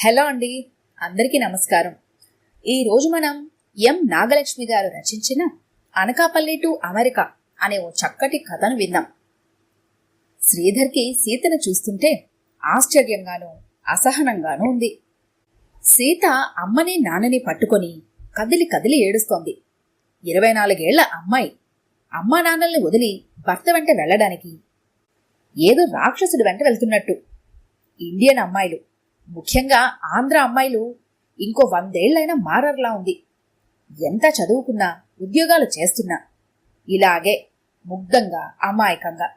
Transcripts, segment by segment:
Hello అండి, అందరికీ నమస్కారం. ఈరోజు మనం ఎం నాగలక్ష్మి గారు రచించిన అనకాపల్లి టు అమెరికా అనే ఓ చక్కటి కథను విందాం. శ్రీధర్కి సీతను చూస్తుంటే ఆశ్చర్యంగానూ అసహనంగానూ ఉంది. సీత అమ్మని నాన్నని పట్టుకొని కదిలి కదిలి ఏడుస్తోంది. 24 ఏళ్ల అమ్మాయి అమ్మా నాన్నల్ని వదిలి భర్త వెంట వెళ్లడానికి ఏదో రాక్షసుడి వెంట వెళ్తున్నట్టు. ఇండియన్ అమ్మాయిలు, ముఖ్యంగా ఆంధ్ర అమ్మాయిలు ఇంకో 100 ఏళ్లైనా మారర్లా ఉంది. ఎంత చదువుకున్నా, ఉద్యోగాలు చేస్తున్నా ఇలాగే ముగ్ధంగా, అమాయకంగా.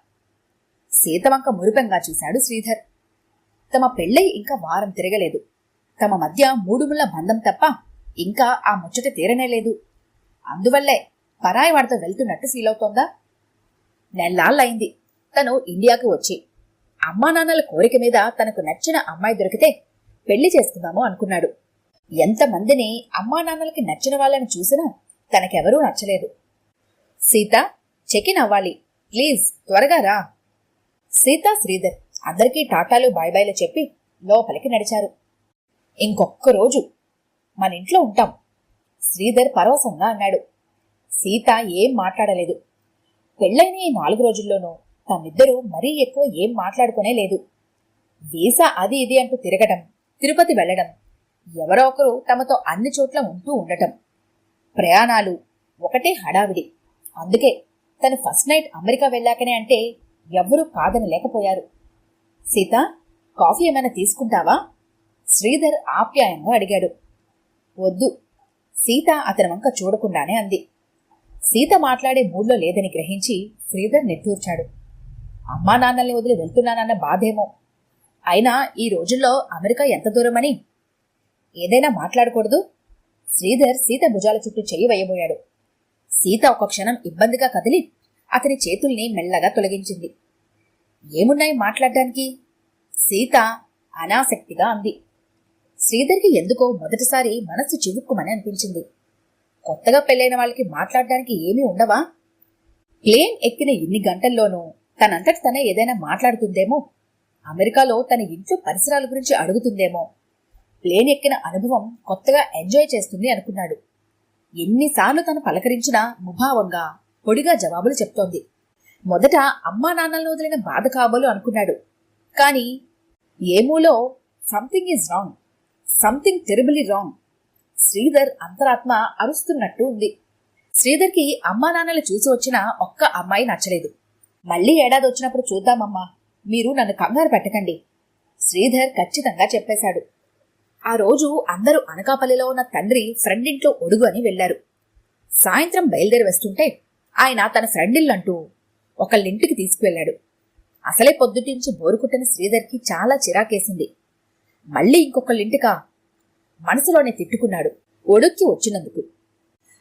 సీతవంక మురిపెంగా చూశాడు శ్రీధర్. తమ పెళ్ళై ఇంకా వారం తిరగలేదు. తమ మధ్య 3 ముళ్ల బంధం తప్ప ఇంకా ఆ ముచ్చట తీరనేలేదు. అందువల్లే పరాయి వాడితో వెళ్తున్నట్టు ఫీల్ అవుతోందా? నెల్లాళ్ళయింది తను ఇండియాకు వచ్చి. అమ్మా నాన్నల కోరిక మీద తనకు నచ్చిన అమ్మాయి దొరికితే పెళ్లి చేసుకుందాము అనుకున్నాడు. ఎంతమందిని అమ్మా నాన్నలకి నచ్చిన వాళ్ళని చూసినా తనకెవరూ నచ్చలేదు. సీత, చెకిన్ అవ్వాలి ప్లీజ్, త్వరగా రా. సీత, శ్రీధర్ అందరికీ టాటాలు బాయ్బాయ్లు చెప్పి లోపలికి నడిచారు. ఇంకొక్క రోజు మన ఇంట్లో ఉంటాం, శ్రీధర్ పరవశంగా అన్నాడు. సీత ఏం మాట్లాడలేదు. పెళ్లైన ఈ 4 రోజుల్లోనూ తమిద్దరూ మరీ ఎక్కువ ఏం మాట్లాడుకునే లేదు. వీసా అది ఇది అంటూ తిరగటం, తిరుపతి వెళ్లడం, ఎవరో ఒకరు తమతో అన్ని చోట్ల ఉంటూ ఉండటం, ప్రయాణాలు ఒకటే హడావిడి. అందుకే తను ఫస్ట్ నైట్ అమెరికా వెళ్ళాకనే అంటే ఎవ్వరూ కాదని లేకపోయారు. సీత, కాఫీ ఏమైనా తీసుకుంటావా? శ్రీధర్ ఆప్యాయంగా అడిగాడు. వద్దు, సీత అతని వంక చూడకుండానే అంది. సీత మాట్లాడే మూడ్లో లేదని గ్రహించి శ్రీధర్ నిట్టూర్చాడు. అమ్మా నాన్నల్ని వదిలి వెళ్తున్నానన్న బాధేమో. అయినా ఈ రోజుల్లో అమెరికా ఎంత దూరమని ఏదైనా మాట్లాడకూడదు? శ్రీధర్ సీత భుజాల చుట్టూ చెయ్యి వేయబోయాడు. సీత ఒక క్షణం ఇబ్బందిగా కదిలి అతని చేతుల్ని మెల్లగా తొలగించింది. ఏమున్నాయి మాట్లాడడానికి? సీత అనాసక్తిగా అంది. శ్రీధర్కి ఎందుకో మొదటిసారి మనస్సు చివుక్కుమని అనిపించింది. కొత్తగా పెళ్ళైన వాళ్ళకి మాట్లాడడానికి ఏమీ ఉండవా? ప్లేన్ ఎక్కిన ఇన్ని గంటల్లోనూ తనంతటి తనే ఏదైనా మాట్లాడుతుందేమో. అమెరికాలో తన ఇంట్లో పరిసరాల గురించి అడుగుతుందేమో. ప్లేన్ ఎక్కిన అనుభవం కొత్తగా ఎంజాయ్ చేస్తుంది అనుకున్నాడు. ఎన్నిసార్లు తను పలకరించినా ముభావంగా, పొడిగా జవాబులు చెప్తోంది. మొదట అమ్మా నాన్నలను వదిలిన బాధ కాబోలు అనుకున్నాడు. కాని ఏమూలో something is wrong, something terribly wrong. Sridhar అంతరాత్మ అరుస్తున్నట్టు ఉంది. శ్రీధర్కి అమ్మా నాన్నలు చూసి వచ్చిన ఒక్క అమ్మాయి నచ్చలేదు. మళ్లీ ఏడాది వచ్చినప్పుడు చూద్దామమ్మా, మీరు నన్ను కంగారు పెట్టకండి, శ్రీధర్ ఖచ్చితంగా చెప్పేశాడు. ఆ రోజు అందరూ అనకాపల్లిలో ఉన్న తండ్రి ఫ్రెండింట్లో ఒడుగు అని వెళ్లారు. సాయంత్రం బయలుదేరి వస్తుంటే ఆయన తన ఫ్రెండిల్లంటూ ఒకళ్ళింటికి తీసుకువెళ్లాడు. అసలే పొద్దుటించి బోరుకుట్టిన శ్రీధర్కి చాలా చిరాకేసింది. మళ్లీ ఇంకొకళ్ళింటికా? మనసులోనే తిట్టుకున్నాడు ఒడుక్కి వచ్చినందుకు.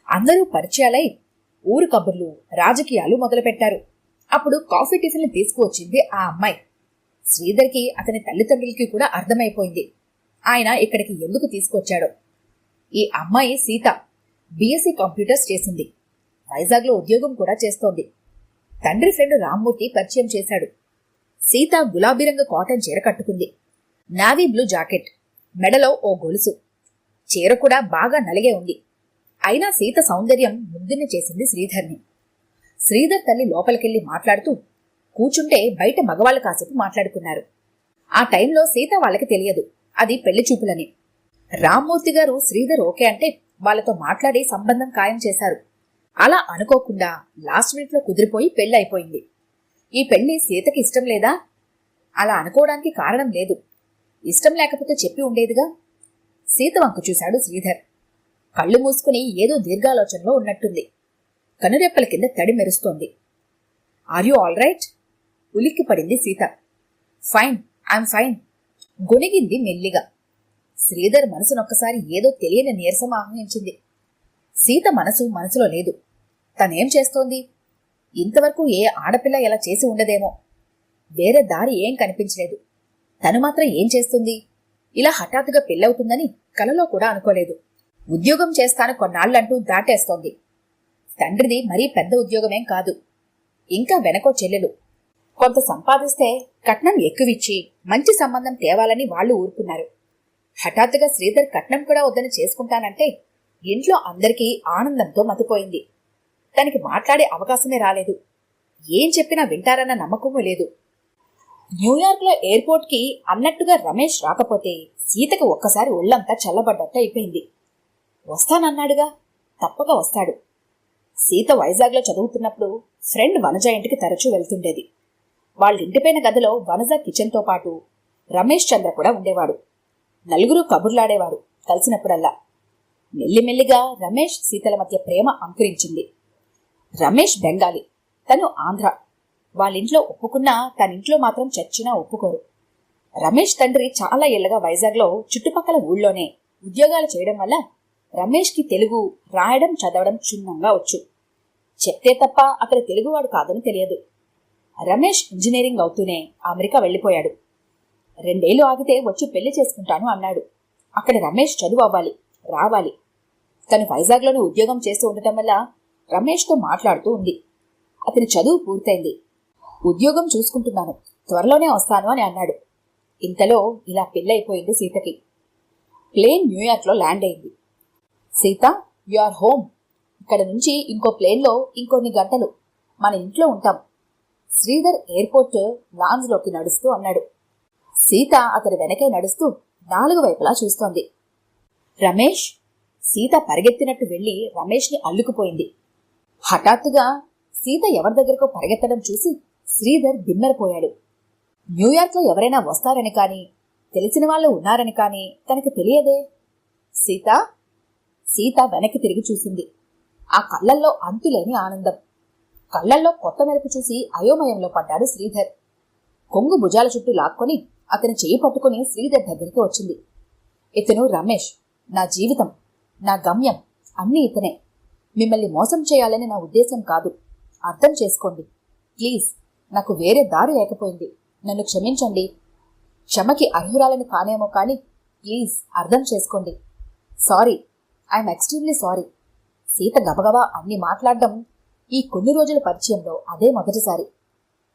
అందరూ పరిచయాలై ఊరు కబుర్లు, రాజకీయాలు మొదలుపెట్టారు. అప్పుడు కాఫీ టిఫిన్లు తీసుకువచ్చింది ఆ అమ్మాయి. శ్రీధర్కి అతని తల్లిదండ్రులకి కూడా అర్థమైపోయింది ఆయన ఇక్కడికి ఎందుకు తీసుకొచ్చాడో. ఈ అమ్మాయి సీత బీఎస్సీ కంప్యూటర్స్ చేసింది. వైజాగ్లో ఉద్యోగం కూడా చేస్తోంది. తండ్రి ఫ్రెండ్ రామ్మూర్తి పరిచయం చేశాడు. సీత గులాబీ రంగు కాటన్ చీర కట్టుకుంది. నావీ బ్లూ జాకెట్, మెడలో ఓ గొలుసు. చీర కూడా బాగా నలిగే ఉంది. అయినా సీత సౌందర్యం ముగ్ధుని చేసింది శ్రీధర్ని. శ్రీధర్ తల్లి లోపలికెళ్లి మాట్లాడుతూ కూచుంటే బయట మగవాళ్లు కాసేపు మాట్లాడుకున్నారు. ఆ టైంలో సీత వాళ్ళకి తెలియదు అది పెళ్లి చూపులని. రామ్మూర్తి గారు శ్రీధర్ ఓకే అంటే వాళ్ళతో మాట్లాడి సంబంధం ఖాయం చేశారు. అలా అనుకోకుండా లాస్ట్ మినిట్లో కుదిరిపోయి పెళ్లి అయిపోయింది. ఈ పెళ్లి సీతకి ఇష్టం లేదా? అలా అనుకోవడానికి కారణం లేదు. ఇష్టం లేకపోతే చెప్పి ఉండేదిగా. సీత వంక చూశాడు శ్రీధర్. కళ్ళు మూసుకుని ఏదో దీర్ఘాలోచనలో ఉన్నట్టుంది. కనురెప్పల కింద తడి మెరుస్తోంది. Are you all right? ఉలిక్కి పడింది సీత. ఫైన్, ఐఎమ్ ఫైన్, గొనిగింది మెల్లిగా. శ్రీధర్ మనసునొక్కసారి ఏదో తెలియని నీరసం ఆహ్వానించింది. సీత మనసులో లేదు. తనేం చేస్తోంది? ఇంతవరకు ఏ ఆడపిల్ల ఎలా చేసి ఉండదేమో. వేరే దారి ఏం కనిపించలేదు. తను మాత్రం ఏం చేస్తుంది? ఇలా హఠాత్తుగా పెళ్ళవుతుందని కలలో కూడా అనుకోలేదు. ఉద్యోగం చేస్తాను కొన్నాళ్లంటూ దాటేస్తోంది. తండ్రిది మరీ పెద్ద ఉద్యోగమేం కాదు. ఇంకా వెనకో చెల్లెలు. కొంత సంపాదిస్తే కట్నం ఎక్కువిచ్చి మంచి సంబంధం తేవాలని వాళ్లు ఊరుకున్నారు. హఠాత్తుగా శ్రీధర్ కట్నం కూడా వద్దని చేసుకుంటానంటే ఇంట్లో అందరికీ ఆనందంతో మతిపోయింది. తనకి మాట్లాడే అవకాశమే రాలేదు. ఏం చెప్పినా వింటారన్న నమ్మకమూ లేదు. న్యూయార్క్లో ఎయిర్పోర్ట్కి అన్నట్టుగా రమేష్ రాకపోతే సీతకి ఒక్కసారి ఒళ్ళంతా చల్లబడ్డట్టు అయిపోయింది. వస్తానన్నాడుగా, తప్పక వస్తాడు. సీత వైజాగ్లో చదువుతున్నప్పుడు ఫ్రెండ్ వనజ ఇంటికి తరచూ వెళ్తుండేది. వాళ్ళింటిపైన గదిలో వనజ కిచెన్తో పాటు రమేష్ చంద్ర కూడా ఉండేవాడు. నలుగురు కబుర్లాడేవారు కలిసినప్పుడల్లా. మెల్లిమెల్లిగా రమేష్ సీతల మధ్య ప్రేమ అంకురించింది. రమేష్ బెంగాలీ, తను ఆంధ్ర. వాళ్ళింట్లో ఒప్పుకున్నా తనింట్లో మాత్రం చచ్చినా ఒప్పుకోరు. రమేష్ తండ్రి చాలా ఏళ్లగా వైజాగ్లో చుట్టుపక్కల ఊళ్ళోనే ఉద్యోగాలు చేయడం వల్ల రమేష్కి తెలుగు రాయడం చదవడం క్షుణ్ణంగా వచ్చు. చెప్తే తప్ప అక్కడ తెలుగువాడు కాదని తెలియదు. రమేష్ ఇంజనీరింగ్ అవుతూనే అమెరికా వెళ్ళిపోయాడు. 2 ఏళ్లు ఆగితే వచ్చి పెళ్లి చేసుకుంటాను అన్నాడు. అక్కడ రమేష్ చదువు అవ్వాలి, రావాలి. తను వైజాగ్లోనే ఉద్యోగం చేస్తూ ఉండటం వల్ల రమేష్తో మాట్లాడుతూ ఉంది. అతని చదువు పూర్తయింది. ఉద్యోగం చూసుకుంటున్నాను, త్వరలోనే వస్తాను అని అన్నాడు. ఇంతలో ఇలా పెళ్ళైపోయింది సీతకి. ప్లేన్ న్యూయార్క్లో ల్యాండ్ అయింది. Sita, you are home. ఇక్కడ నుంచి ఇంకో ప్లేన్లో ఇంకొన్ని గంటలు మన ఇంట్లో ఉంటాం. శ్రీధర్ ఎయిర్పోర్ట్ లాంజ్లోకి నడుస్తూ అన్నాడు. సీత అతడి వెనకే నడుస్తూ 4 వైపులా చూస్తోంది. రమేష్. సీత పరిగెత్తినట్టు వెళ్లి రమేష్ని అల్లుకుపోయింది. హఠాత్తుగా సీత ఎవరి దగ్గరకు పరిగెత్తడం చూసి శ్రీధర్ దిమ్మెరపోయాడు. న్యూయార్క్లో ఎవరైనా వస్తారని కానీ తెలిసిన వాళ్ళు ఉన్నారని కానీ తనకు తెలియదే. సీత. సీత వెనక్కి తిరిగి చూసింది. ఆ కళ్ళల్లో అంతులేని ఆనందం. కళ్ళల్లో కొత్త మెరుపు చూసి అయోమయంలో పడ్డాడు శ్రీధర్. కొంగు భుజాల చుట్టూ లాక్కొని అతని చెయ్యి పట్టుకుని శ్రీధర్ దగ్గరికి వచ్చింది. ఇతను రమేష్. నా జీవితం, నా గమ్యం అన్నీ ఇతనే. మిమ్మల్ని మోసం చేయాలని నా ఉద్దేశం కాదు. అర్థం చేసుకోండి ప్లీజ్. నాకు వేరే దారి లేకపోయింది. నన్ను క్షమించండి. క్షమకి అర్హురాలని కానేమో కానీ ప్లీజ్ అర్థం చేసుకోండి. Sorry, I'm extremely sorry. Sita గబగబా అన్ని మాట్లాడడం ఈ కొన్ని రోజుల పరిచయంలో అదే మొదటిసారి.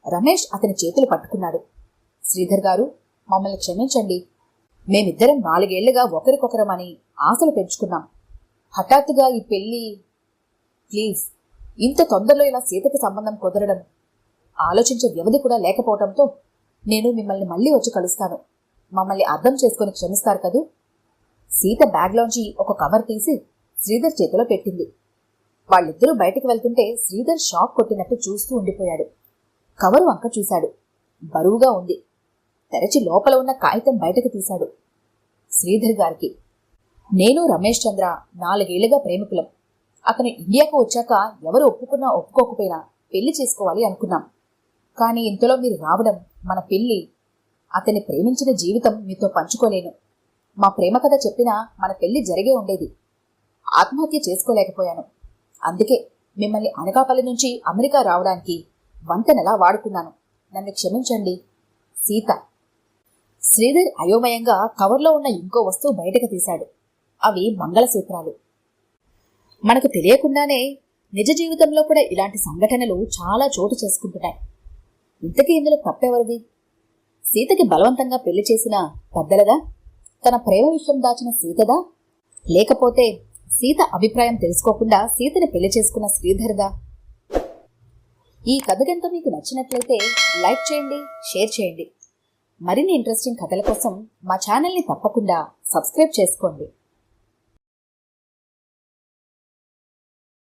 రమేష్ అతని చేతులు పట్టుకున్నాడు. శ్రీధర్ గారు, మమ్మల్ని క్షమించండి. మేమిద్దరం 4 ఏళ్లుగా ఒకరికొకరమని ఆశలు పెంచుకున్నాం. హఠాత్తుగా ఈ పెళ్లి. ప్లీజ్, ఇంత తొందరలో ఇలా సీతకి సంబంధం కుదరడం, ఆలోచించే వ్యవధి కూడా లేకపోవడంతో నేను మిమ్మల్ని మళ్ళీ వచ్చి కలుస్తాను. మమ్మల్ని అర్థం చేసుకుని క్షమిస్తారు కదూ. సీత బ్యాగ్లోంచి ఒక కవర్ తీసి శ్రీధర్ చేతిలో పెట్టింది. వాళ్ళిద్దరూ బయటికి వెళ్తుంటే శ్రీధర్ షాక్ కొట్టినట్టు చూస్తూ ఉండిపోయాడు. కవరు వంక చూశాడు. బరువుగా ఉంది. తెరచి లోపల ఉన్న కాగితం బయటకు తీశాడు. శ్రీధర్ గారికి. నేను రమేష్ చంద్ర 4 ఏళ్లుగా ప్రేమికులం. అతను ఇండియాకు వచ్చాక ఎవరు ఒప్పుకున్నా ఒప్పుకోకపోయినా పెళ్లి చేసుకోవాలి అనుకున్నాం. కానీ ఇంతలో మీరు రావడం, మన పెళ్లి, అతన్ని ప్రేమించిన జీవితం మీతో పంచుకోలేను. మా ప్రేమ కథ చెప్పినా మన పెళ్లి జరిగే ఉండేది. ఆత్మహత్య చేసుకోలేకపోయాను. అందుకే మిమ్మల్ని అనకాపల్లి నుంచి అమెరికా రావడానికి వంతెనలా వాడుకున్నాను. నన్ను క్షమించండి. సీత. శ్రీధర్ అయోమయంగా కవర్లో ఉన్న ఇంకో వస్తువు బయటకు తీశాడు. అవి మంగళసూత్రాలు. మనకు తెలియకుండానే నిజ జీవితంలో కూడా ఇలాంటి సంఘటనలు చాలా చోటు చేసుకుంటున్నాయి. ఇంతకీ ఇందులో తప్పెవరిది? సీతకి బలవంతంగా పెళ్లి చేసిన పెద్దలదా? తన ప్రేమ విషయం దాచిన సీతదా? లేకపోతే సీత అభిప్రాయం తెలుసుకోకుండా సీతని పెళ్లి చేసుకున్న శ్రీధర్దా? ఈ కథ గంట మీకు నచ్చినట్లయితే లైక్ చేయండి, షేర్ చేయండి. మరిన్ని ఇంట్రెస్టింగ్ కథల కోసం మా ఛానల్ని తప్పకుండా సబ్స్క్రైబ్ చేసుకోండి.